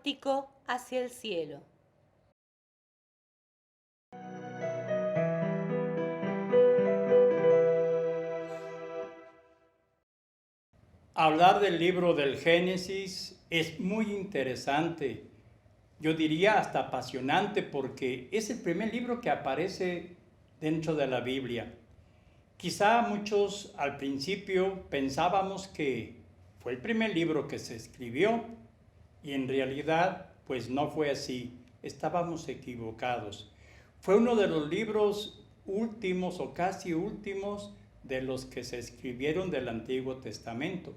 cántico hacia el cielo. Hablar del libro del Génesis es muy interesante, yo diría hasta apasionante, porque es el primer libro que aparece dentro de la Biblia. Quizá muchos al principio pensábamos que fue el primer libro que se escribió y en realidad pues no fue así, estábamos equivocados. Fue uno de los libros últimos o casi últimos de los que se escribieron del Antiguo Testamento.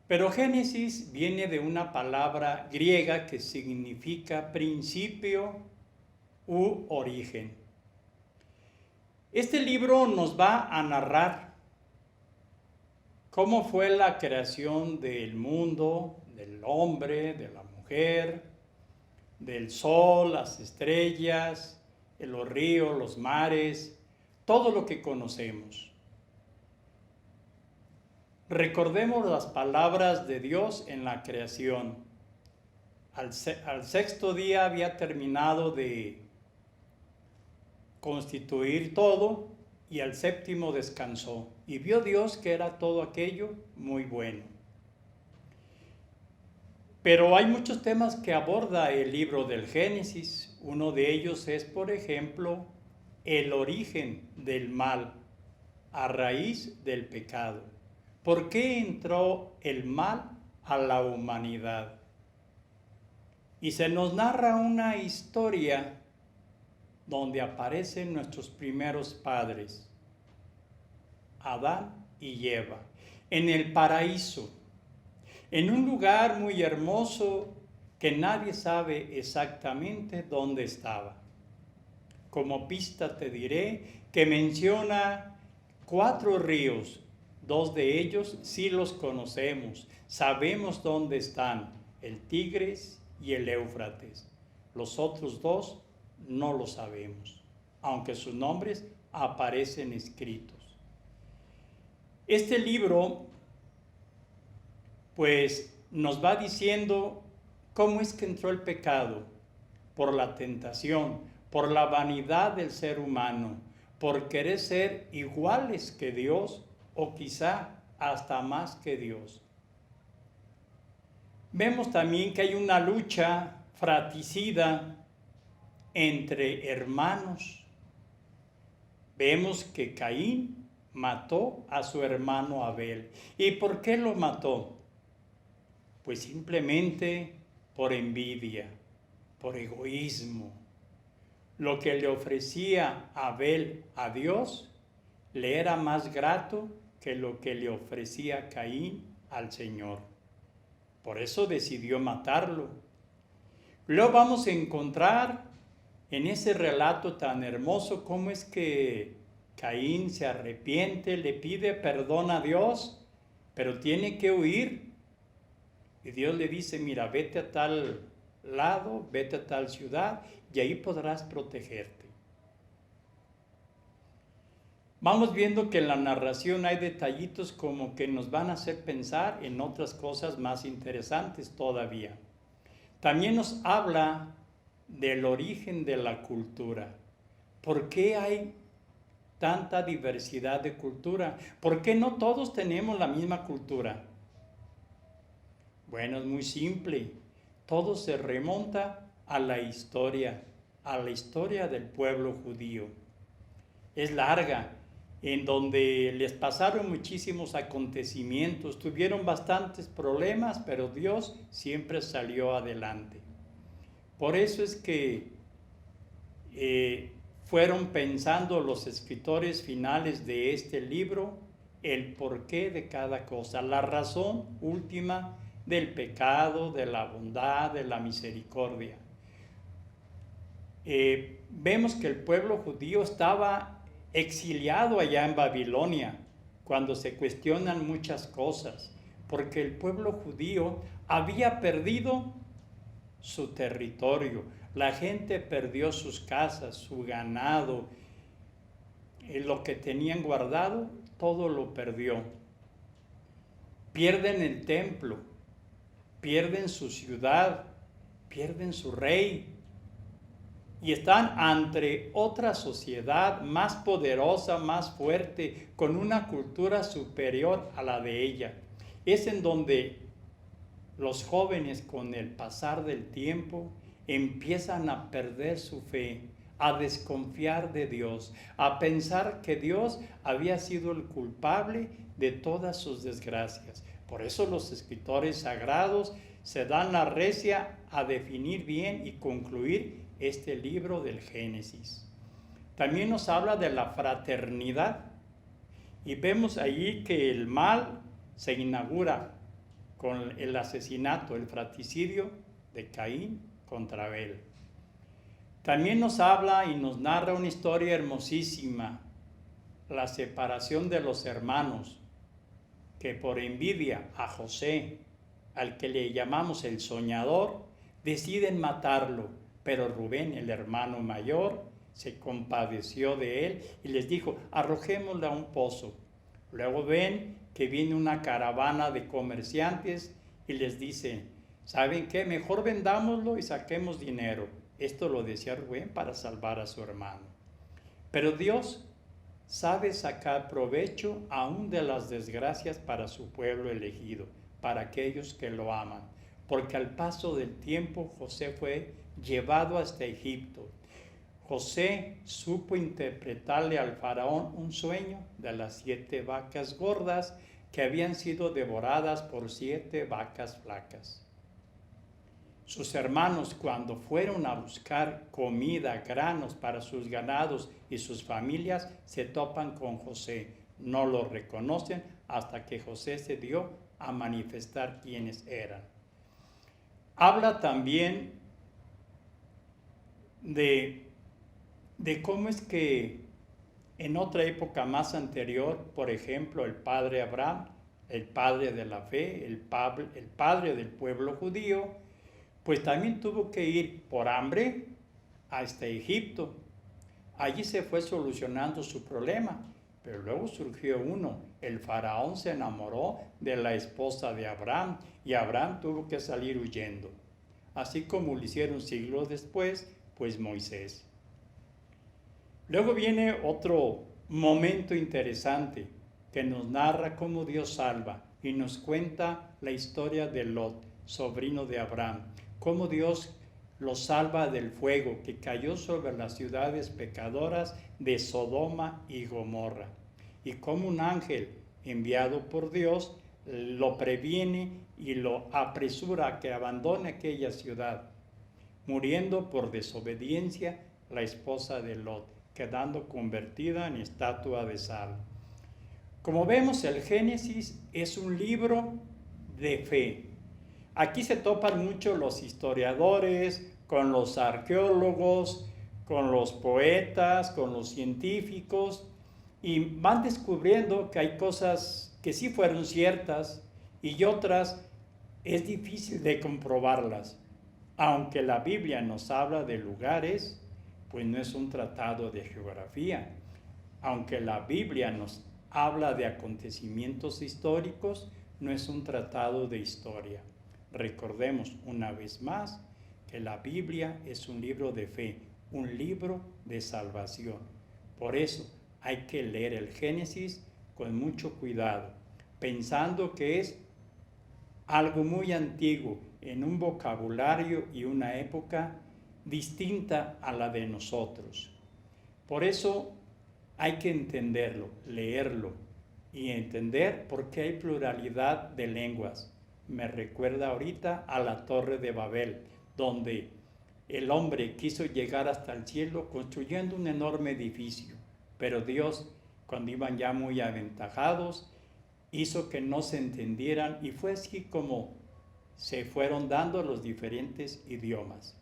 Pero Génesis viene de una palabra griega que significa principio u origen. Este libro nos va a narrar cómo fue la creación del mundo, del hombre, de la mujer, del sol, las estrellas, los ríos, los mares, todo lo que conocemos. Recordemos las palabras de Dios en la creación. Al sexto día había terminado de constituir todo y al séptimo descansó. Y vio Dios que era todo aquello muy bueno. Pero hay muchos temas que aborda el libro del Génesis. Uno de ellos es, por ejemplo, el origen del mal a raíz del pecado. ¿Por qué entró el mal a la humanidad? Y se nos narra una historia donde aparecen nuestros primeros padres, Adán y Eva, en el paraíso, en un lugar muy hermoso que nadie sabe exactamente dónde estaba. Como pista te diré que menciona 4 ríos, 2 de ellos sí los conocemos, sabemos dónde están, el Tigris y el Éufrates. Los otros 2 no lo sabemos, aunque sus nombres aparecen escritos. Este libro, pues, nos va diciendo cómo es que entró el pecado, por la tentación, por la vanidad del ser humano, por querer ser iguales que Dios o quizá hasta más que Dios. Vemos también que hay una lucha fratricida entre hermanos. Vemos que Caín mató a su hermano Abel. ¿Y por qué lo mató? Pues simplemente por envidia, por egoísmo. Lo que le ofrecía Abel a Dios le era más grato que lo que le ofrecía Caín al Señor. Por eso decidió matarlo. Luego vamos a encontrar en ese relato tan hermoso cómo es que Caín se arrepiente, le pide perdón a Dios, pero tiene que huir. Y Dios le dice, mira, vete a tal lado, vete a tal ciudad y ahí podrás protegerte. Vamos viendo que en la narración hay detallitos como que nos van a hacer pensar en otras cosas más interesantes todavía. También nos habla del origen de la cultura. ¿Por qué hay tanta diversidad de cultura? ¿Por qué no todos tenemos la misma cultura? Bueno, es muy simple. Todo se remonta a la historia del pueblo judío. Es larga, en donde les pasaron muchísimos acontecimientos, tuvieron bastantes problemas, pero Dios siempre salió adelante. Por eso es que fueron pensando los escritores finales de este libro el porqué de cada cosa, la razón última del pecado, de la bondad, de la misericordia. Vemos que el pueblo judío estaba exiliado allá en Babilonia, cuando se cuestionan muchas cosas, porque el pueblo judío había perdido su territorio, la gente perdió sus casas, su ganado, lo que tenían guardado, todo lo perdió. Pierden el templo, pierden su ciudad, pierden su rey y están ante otra sociedad más poderosa, más fuerte, con una cultura superior a la de ella. Es en donde los jóvenes, con el pasar del tiempo, empiezan a perder su fe, a desconfiar de Dios, a pensar que Dios había sido el culpable de todas sus desgracias. Por eso los escritores sagrados se dan la recia a definir bien y concluir este libro del Génesis. También nos habla de la fraternidad y vemos allí que el mal se inaugura con el asesinato, el fratricidio de Caín contra Abel. También nos habla y nos narra una historia hermosísima, la separación de los hermanos, que por envidia a José, al que le llamamos el soñador, deciden matarlo, pero Rubén, el hermano mayor, se compadeció de él y les dijo, arrojémoslo a un pozo. Luego ven que viene una caravana de comerciantes y les dice, ¿saben qué? Mejor vendámoslo y saquemos dinero. Esto lo decía Rubén para salvar a su hermano. Pero Dios sabe sacar provecho aún de las desgracias para su pueblo elegido, para aquellos que lo aman. Porque al paso del tiempo José fue llevado hasta Egipto. José supo interpretarle al faraón un sueño de las 7 vacas gordas que habían sido devoradas por 7 vacas flacas. Sus hermanos, cuando fueron a buscar comida, granos para sus ganados y sus familias, se topan con José. No lo reconocen hasta que José se dio a manifestar quiénes eran. Habla también de cómo es que en otra época más anterior, por ejemplo, el padre Abraham, el padre de la fe, el padre del pueblo judío, pues también tuvo que ir por hambre hasta Egipto. Allí se fue solucionando su problema, pero luego surgió uno. El faraón se enamoró de la esposa de Abraham y Abraham tuvo que salir huyendo. Así como lo hicieron siglos después, pues Moisés. Luego viene otro momento interesante que nos narra cómo Dios salva y nos cuenta la historia de Lot, sobrino de Abraham, cómo Dios lo salva del fuego que cayó sobre las ciudades pecadoras de Sodoma y Gomorra, y cómo un ángel enviado por Dios lo previene y lo apresura a que abandone aquella ciudad, muriendo por desobediencia la esposa de Lot, quedando convertida en estatua de sal. Como vemos, el Génesis es un libro de fe. Aquí se topan mucho los historiadores, con los arqueólogos, con los poetas, con los científicos, y van descubriendo que hay cosas que sí fueron ciertas y otras es difícil de comprobarlas. Aunque la Biblia nos habla de lugares, pues no es un tratado de geografía. Aunque la Biblia nos habla de acontecimientos históricos, no es un tratado de historia. Recordemos una vez más que la Biblia es un libro de fe, un libro de salvación. Por eso hay que leer el Génesis con mucho cuidado, pensando que es algo muy antiguo, en un vocabulario y una época distinta a la de nosotros. Por eso hay que entenderlo, leerlo y entender por qué hay pluralidad de lenguas. Me recuerda ahorita a la Torre de Babel, donde el hombre quiso llegar hasta el cielo construyendo un enorme edificio, pero Dios, cuando iban ya muy aventajados, hizo que no se entendieran y fue así como se fueron dando los diferentes idiomas.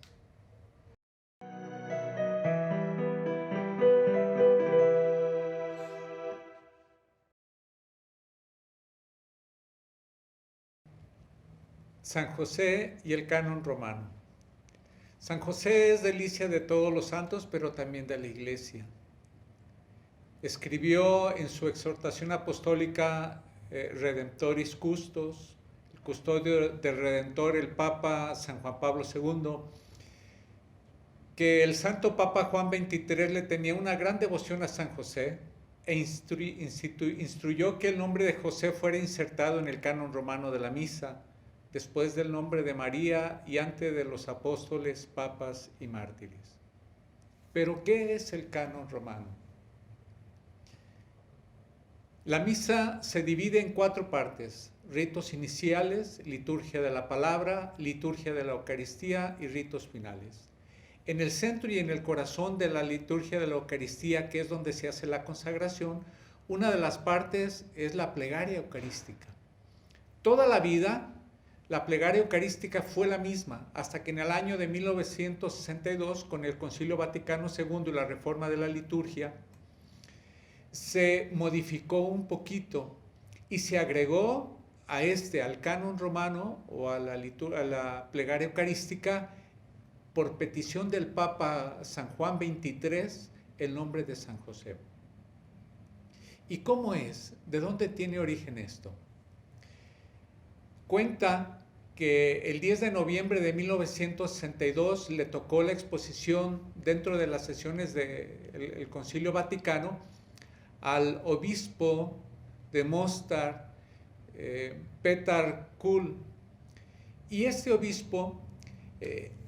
San José y el canon romano. San José es delicia de todos los santos, pero también de la Iglesia. Escribió en su exhortación apostólica Redemptoris Custos, custodio del Redentor, el Papa San Juan Pablo II, que el Santo Papa Juan XXIII le tenía una gran devoción a San José e instruyó que el nombre de José fuera insertado en el canon romano de la misa, después del nombre de María y antes de los apóstoles, papas y mártires. Pero, ¿qué es el canon romano? La misa se divide en 4 partes: ritos iniciales, liturgia de la palabra, liturgia de la Eucaristía y ritos finales. En el centro y en el corazón de la liturgia de la Eucaristía, que es donde se hace la consagración, una de las partes es la plegaria eucarística. Toda la vida, la plegaria eucarística fue la misma, hasta que en el año de 1962, con el Concilio Vaticano II y la reforma de la liturgia, se modificó un poquito y se agregó al canon romano o a la plegaria eucarística, por petición del Papa San Juan XXIII, el nombre de San José. ¿Y cómo es? ¿De dónde tiene origen esto? Cuenta que el 10 de noviembre de 1962 le tocó la exposición dentro de las sesiones del Concilio Vaticano al obispo de Mostar, Petar Kul. Y este obispo,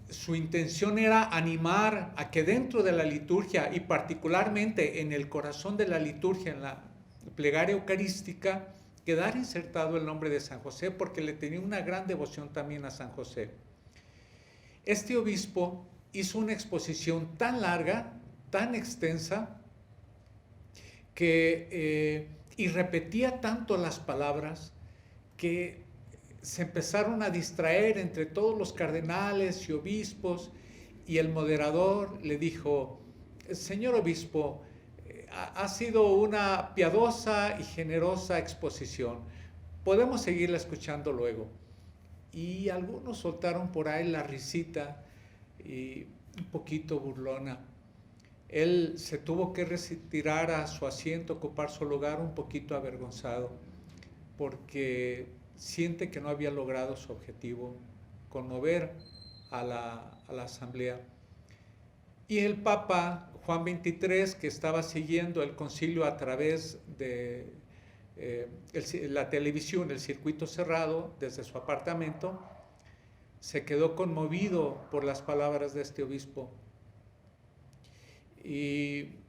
su intención era animar a que dentro de la liturgia y particularmente en el corazón de la liturgia, en la plegaria eucarística, quedara insertado el nombre de San José, porque le tenía una gran devoción también a San José. Este obispo hizo una exposición tan larga, tan extensa, y repetía tanto las palabras que se empezaron a distraer entre todos los cardenales y obispos, y el moderador le dijo: señor obispo, ha sido una piadosa y generosa exposición, podemos seguirla escuchando luego. Y algunos soltaron por ahí la risita y un poquito burlona. Él se tuvo que retirar a su asiento, ocupar su lugar, un poquito avergonzado, porque siente que no había logrado su objetivo, conmover a la asamblea. Y el Papa Juan XXIII, que estaba siguiendo el concilio a través de la televisión, el circuito cerrado, desde su apartamento, se quedó conmovido por las palabras de este obispo. Y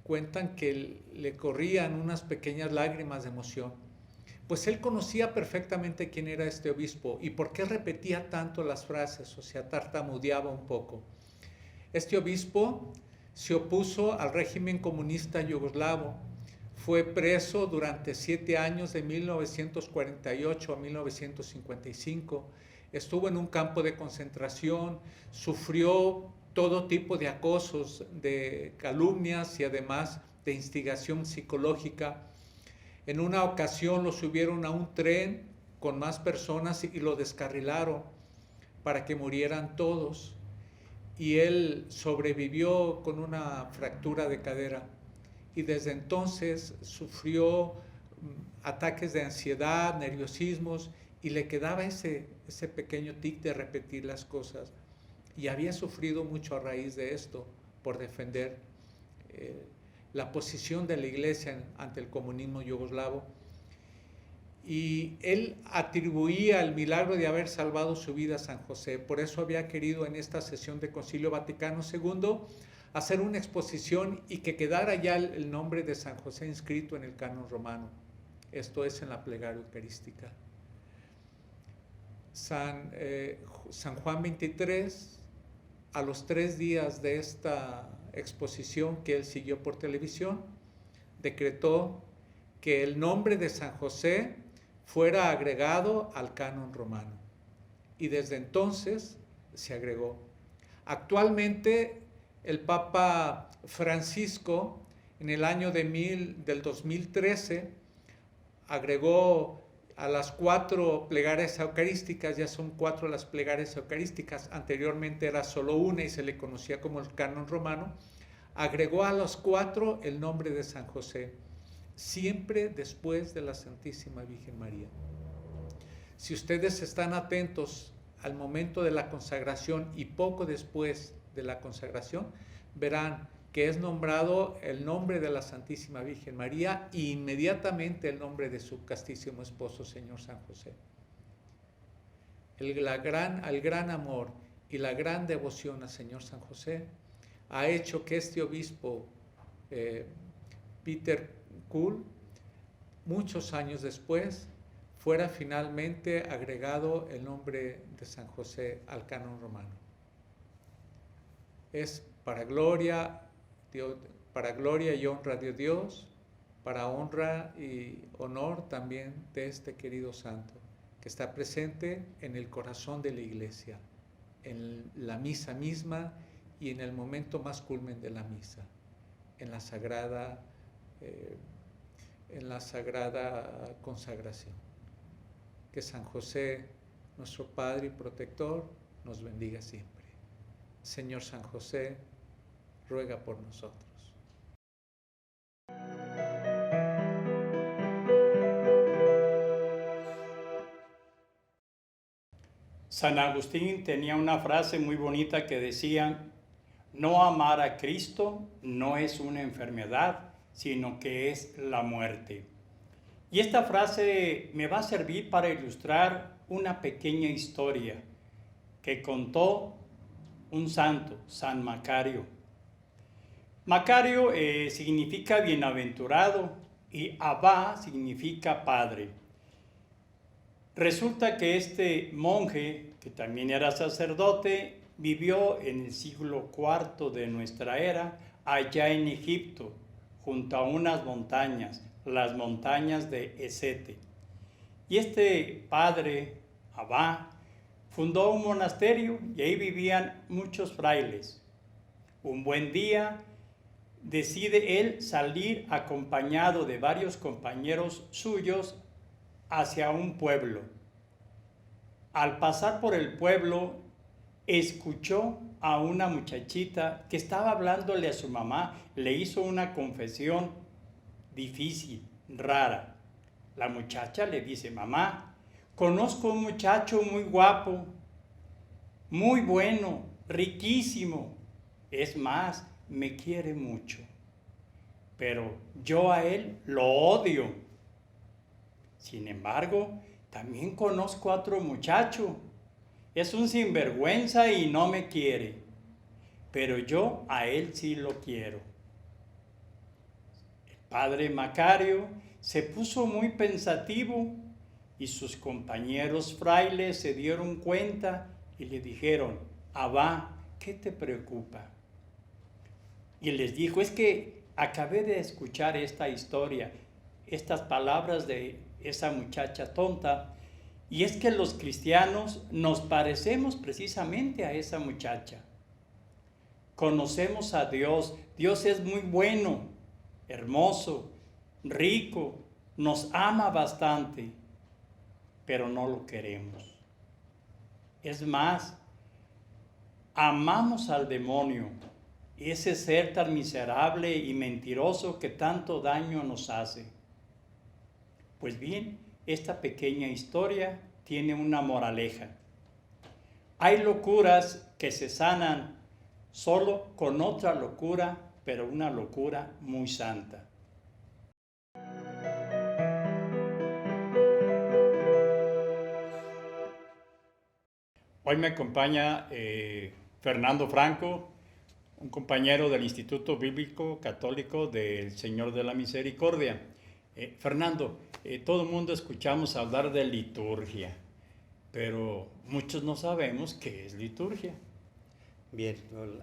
cuentan que le corrían unas pequeñas lágrimas de emoción, pues él conocía perfectamente quién era este obispo y por qué repetía tanto las frases, o sea, tartamudeaba un poco. Este obispo se opuso al régimen comunista yugoslavo, fue preso durante 7 años, de 1948 a 1955, estuvo en un campo de concentración, sufrió todo tipo de acosos, de calumnias y además de instigación psicológica. En una ocasión lo subieron a un tren con más personas y lo descarrilaron para que murieran todos. Y él sobrevivió con una fractura de cadera. Y desde entonces sufrió ataques de ansiedad, nerviosismos, y le quedaba ese pequeño tic de repetir las cosas. Y había sufrido mucho a raíz de esto, por defender la posición de la iglesia ante el comunismo yugoslavo. Y él atribuía el milagro de haber salvado su vida a San José. Por eso había querido en esta sesión de Concilio Vaticano II hacer una exposición y que quedara ya el nombre de San José inscrito en el canon romano. Esto es en la plegaria eucarística. San Juan XXIII, a los 3 días de esta exposición que él siguió por televisión, decretó que el nombre de San José fuera agregado al canon romano. Y desde entonces se agregó. Actualmente el Papa Francisco, en el año del 2013, agregó a las 4 plegarias eucarísticas, ya son 4 las plegarias eucarísticas, anteriormente era solo una y se le conocía como el canon romano, agregó a los 4 el nombre de San José, siempre después de la Santísima Virgen María. Si ustedes están atentos al momento de la consagración y poco después de la consagración, verán que es nombrado el nombre de la Santísima Virgen María e inmediatamente el nombre de su castísimo esposo, Señor San José. El gran amor y la gran devoción al Señor San José ha hecho que este obispo, Peter Kuhl, muchos años después, fuera finalmente agregado el nombre de San José al canon romano. Es para gloria y honra de Dios, para honra y honor también de este querido santo, que está presente en el corazón de la Iglesia, en la misa misma y en el momento más culmen de la misa, en la sagrada consagración. Que San José, nuestro Padre y Protector, nos bendiga siempre. Señor San José, ruega por nosotros. San Agustín tenía una frase muy bonita que decía: no amar a Cristo no es una enfermedad, sino que es la muerte. Y esta frase me va a servir para ilustrar una pequeña historia que contó un santo, San Macario. Macario significa bienaventurado y Abba significa padre. Resulta que este monje, que también era sacerdote, vivió en el siglo IV de nuestra era, allá en Egipto, junto a unas montañas, las montañas de Esete. Y este padre, Abba, fundó un monasterio y ahí vivían muchos frailes. Un buen día decide él salir acompañado de varios compañeros suyos hacia un pueblo. Al pasar por el pueblo, escuchó a una muchachita que estaba hablándole a su mamá, le hizo una confesión difícil, rara. La muchacha le dice: mamá, conozco un muchacho muy guapo, muy bueno, riquísimo. Es más, me quiere mucho, pero yo a él lo odio. Sin embargo, también conozco a otro muchacho. Es un sinvergüenza y no me quiere, pero yo a él sí lo quiero. El padre Macario se puso muy pensativo y sus compañeros frailes se dieron cuenta y le dijeron: Abba, ¿qué te preocupa? Y les dijo: es que acabé de escuchar esta historia, estas palabras de esa muchacha tonta, y es que los cristianos nos parecemos precisamente a esa muchacha. Conocemos a Dios, Dios es muy bueno, hermoso, rico, nos ama bastante, pero no lo queremos. Es más, amamos al demonio, ese ser tan miserable y mentiroso que tanto daño nos hace. Pues bien, esta pequeña historia tiene una moraleja. Hay locuras que se sanan solo con otra locura, pero una locura muy santa. Hoy me acompaña Fernando Franco, un compañero del Instituto Bíblico Católico del Señor de la Misericordia. Fernando, todo el mundo escuchamos hablar de liturgia, pero muchos no sabemos qué es liturgia. Bien,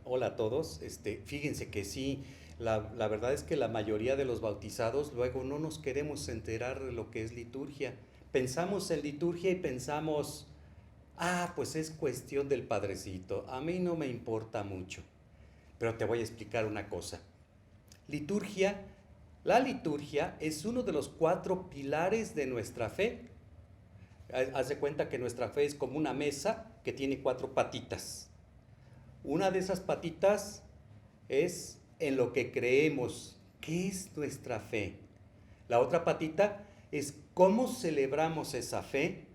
hola a todos. Fíjense que sí, la verdad es que la mayoría de los bautizados luego no nos queremos enterar de lo que es liturgia. Pensamos en liturgia y pensamos, pues es cuestión del padrecito, a mí no me importa mucho. Pero te voy a explicar una cosa. La liturgia es uno de los 4 pilares de nuestra fe. Haz de cuenta que nuestra fe es como una mesa que tiene 4 patitas. Una de esas patitas es en lo que creemos, ¿qué es nuestra fe? La otra patita es cómo celebramos esa fe.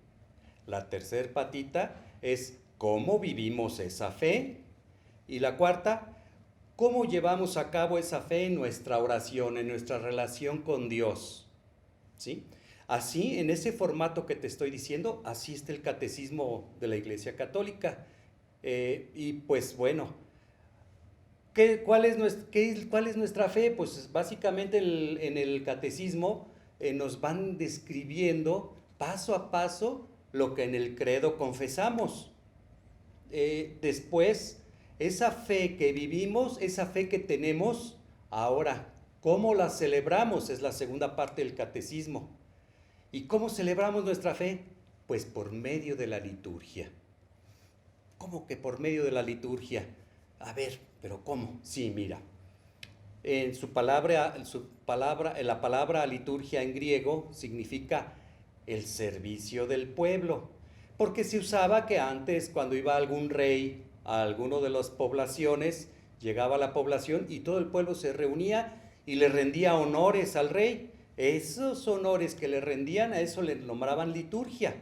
La tercer patita es cómo vivimos esa fe. Y la cuarta, cómo llevamos a cabo esa fe en nuestra oración, en nuestra relación con Dios. ¿Sí? Así, en ese formato que te estoy diciendo, así está el catecismo de la Iglesia Católica. Y pues bueno, ¿cuál es nuestra fe? Pues básicamente en el catecismo nos van describiendo paso a paso lo que en el credo confesamos. Después, esa fe que vivimos, esa fe que tenemos, ahora, ¿cómo la celebramos? Es la segunda parte del catecismo. ¿Y cómo celebramos nuestra fe? Pues por medio de la liturgia. ¿Cómo que por medio de la liturgia? A ver, ¿pero cómo? Sí, mira. En la palabra liturgia en griego significa el servicio del pueblo. Porque se usaba que antes, cuando iba algún rey a alguna de las poblaciones, llegaba a la población y todo el pueblo se reunía y le rendía honores al rey. Esos honores que le rendían, a eso le nombraban liturgia.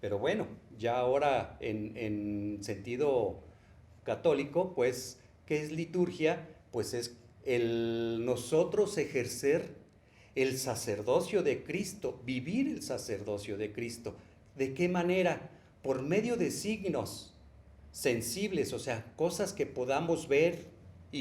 Pero bueno, ya ahora en sentido católico, pues, ¿qué es liturgia? Pues es nosotros ejercer el sacerdocio de Cristo, vivir el sacerdocio de Cristo. ¿De qué manera? Por medio de signos sensibles, o sea, cosas que podamos ver,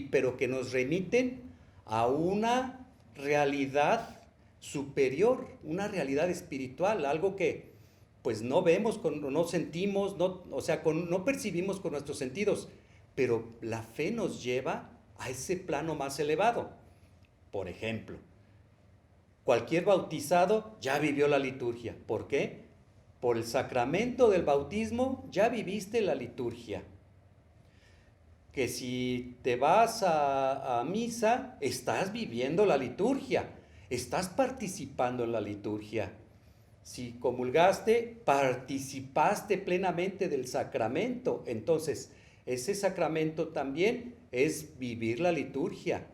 pero que nos remiten a una realidad superior, una realidad espiritual, algo que pues no vemos, no sentimos, no percibimos con nuestros sentidos, pero la fe nos lleva a ese plano más elevado. Por ejemplo, cualquier bautizado ya vivió la liturgia. ¿Por qué? Por el sacramento del bautismo ya viviste la liturgia. Que si te vas a misa, estás viviendo la liturgia, estás participando en la liturgia. Si comulgaste, participaste plenamente del sacramento. Entonces, ese sacramento también es vivir la liturgia.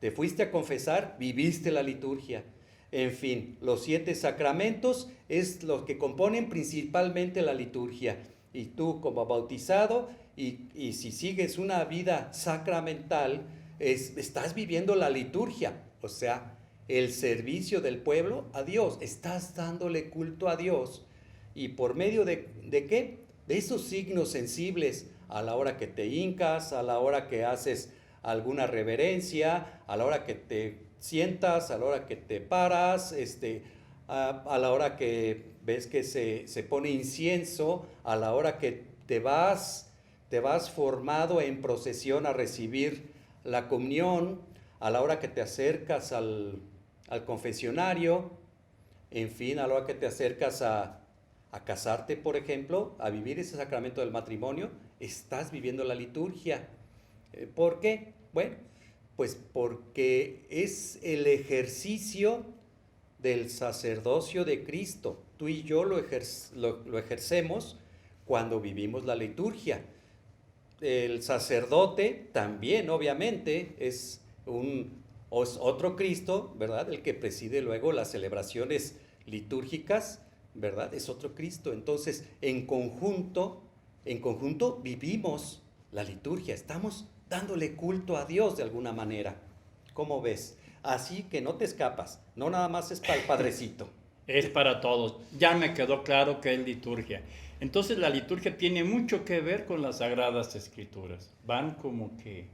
Te fuiste a confesar, viviste la liturgia. En fin, los 7 sacramentos es lo que componen principalmente la liturgia. Y tú como bautizado, y si sigues una vida sacramental, estás viviendo la liturgia, o sea, el servicio del pueblo a Dios. Estás dándole culto a Dios. ¿Y por medio de qué? De esos signos sensibles, a la hora que te hincas, a la hora que haces alguna reverencia, a la hora que te sientas, a la hora que te paras, a la hora que ves que se pone incienso, a la hora que te vas formado en procesión a recibir la comunión, a la hora que te acercas al confesionario, en fin, a la hora que te acercas a casarte, por ejemplo, a vivir ese sacramento del matrimonio, estás viviendo la liturgia. ¿Por qué? Bueno, pues porque es el ejercicio del sacerdocio de Cristo. Tú y yo lo ejercemos cuando vivimos la liturgia. El sacerdote también, obviamente, es otro Cristo, ¿verdad? El que preside luego las celebraciones litúrgicas, ¿verdad? Es otro Cristo. Entonces, en conjunto vivimos la liturgia. Estamos dándole culto a Dios de alguna manera. ¿Cómo ves? Así que no te escapas. No nada más es para el padrecito. Es para todos. Ya me quedó claro que es liturgia. Entonces la liturgia tiene mucho que ver con las Sagradas Escrituras. Van como que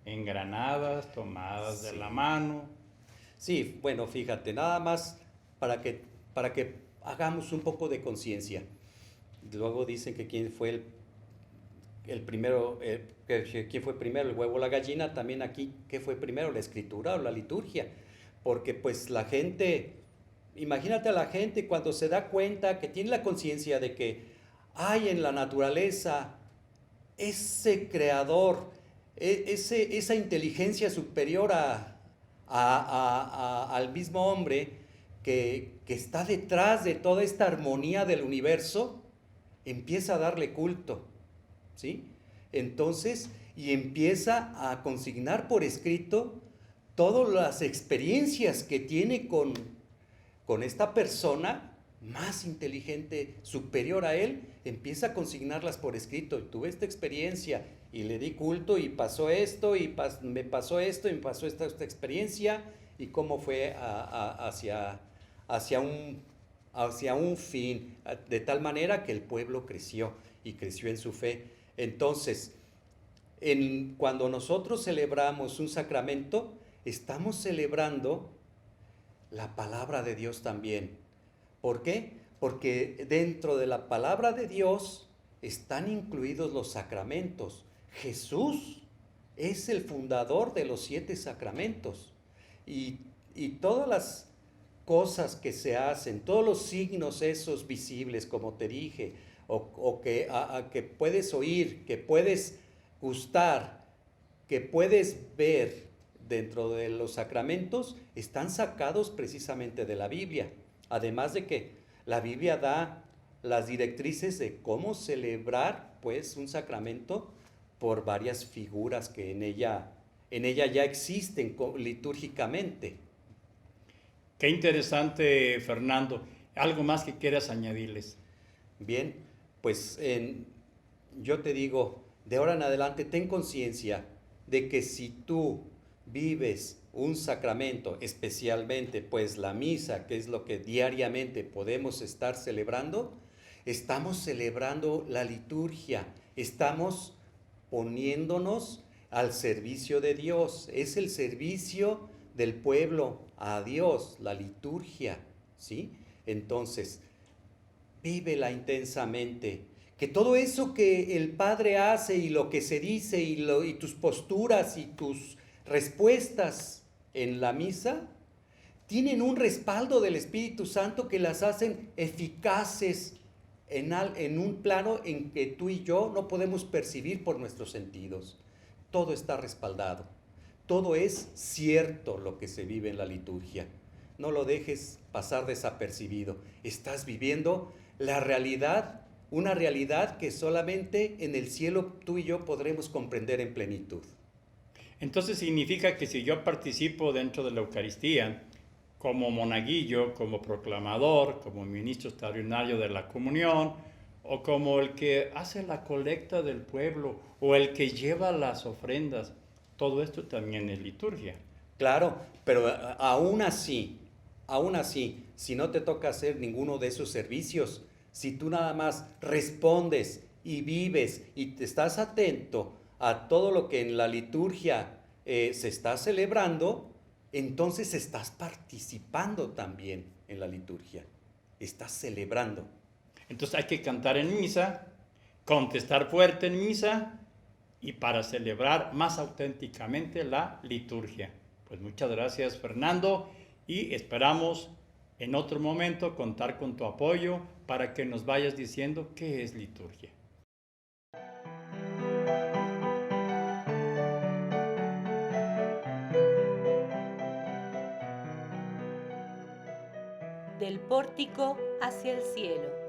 engranadas, tomadas de la mano. Sí, bueno, fíjate, nada más para que hagamos un poco de conciencia. Luego dicen que quién fue el primero, quién fue primero, el huevo o la gallina. También aquí, ¿qué fue primero, la escritura o la liturgia? Porque pues la gente, imagínate a la gente cuando se da cuenta que tiene la conciencia de que hay en la naturaleza ese creador, esa inteligencia superior al mismo hombre que está detrás de toda esta armonía del universo, empieza a darle culto, ¿sí? Entonces, y empieza a consignar por escrito todas las experiencias que tiene con esta persona más inteligente, superior a él, empieza a consignarlas por escrito. Tuve esta experiencia y le di culto y pasó esto y me pasó esto y me pasó esta experiencia y cómo fue hacia un fin, de tal manera que el pueblo creció y creció en su fe. Entonces, cuando nosotros celebramos un sacramento, estamos celebrando la palabra de Dios también. ¿Por qué? Porque dentro de la palabra de Dios están incluidos los sacramentos. Jesús es el fundador de los 7 sacramentos. Y todas las cosas que se hacen, todos los signos esos visibles, como te dije, o que puedes oír, que puedes gustar, que puedes ver dentro de los sacramentos, están sacados precisamente de la Biblia. Además de que la Biblia da las directrices de cómo celebrar pues un sacramento por varias figuras que en ella ya existen litúrgicamente. Qué interesante, Fernando. ¿Algo más que quieras añadirles? Bien, pues yo te digo, de ahora en adelante ten conciencia de que si tú vives un sacramento, especialmente pues la misa, que es lo que diariamente podemos estar celebrando, estamos celebrando la liturgia, estamos poniéndonos al servicio de Dios, es el servicio del pueblo a Dios, la liturgia, ¿sí? Entonces, vívela intensamente, que todo eso que el Padre hace y lo que se dice y tus posturas y tus respuestas en la misa tienen un respaldo del Espíritu Santo que las hacen eficaces en un plano en que tú y yo no podemos percibir por nuestros sentidos. Todo está respaldado. Todo es cierto lo que se vive en la liturgia. No lo dejes pasar desapercibido. Estás viviendo la realidad, una realidad que solamente en el cielo tú y yo podremos comprender en plenitud. Entonces significa que si yo participo dentro de la Eucaristía, como monaguillo, como proclamador, como ministro extraordinario de la comunión, o como el que hace la colecta del pueblo, o el que lleva las ofrendas, todo esto también es liturgia. Claro, pero aún así, si no te toca hacer ninguno de esos servicios, si tú nada más respondes y vives y te estás atento a todo lo que en la liturgia se está celebrando, entonces estás participando también en la liturgia, estás celebrando. Entonces hay que cantar en misa, contestar fuerte en misa y para celebrar más auténticamente la liturgia. Pues muchas gracias, Fernando, y esperamos en otro momento contar con tu apoyo para que nos vayas diciendo qué es liturgia. Del pórtico hacia el cielo.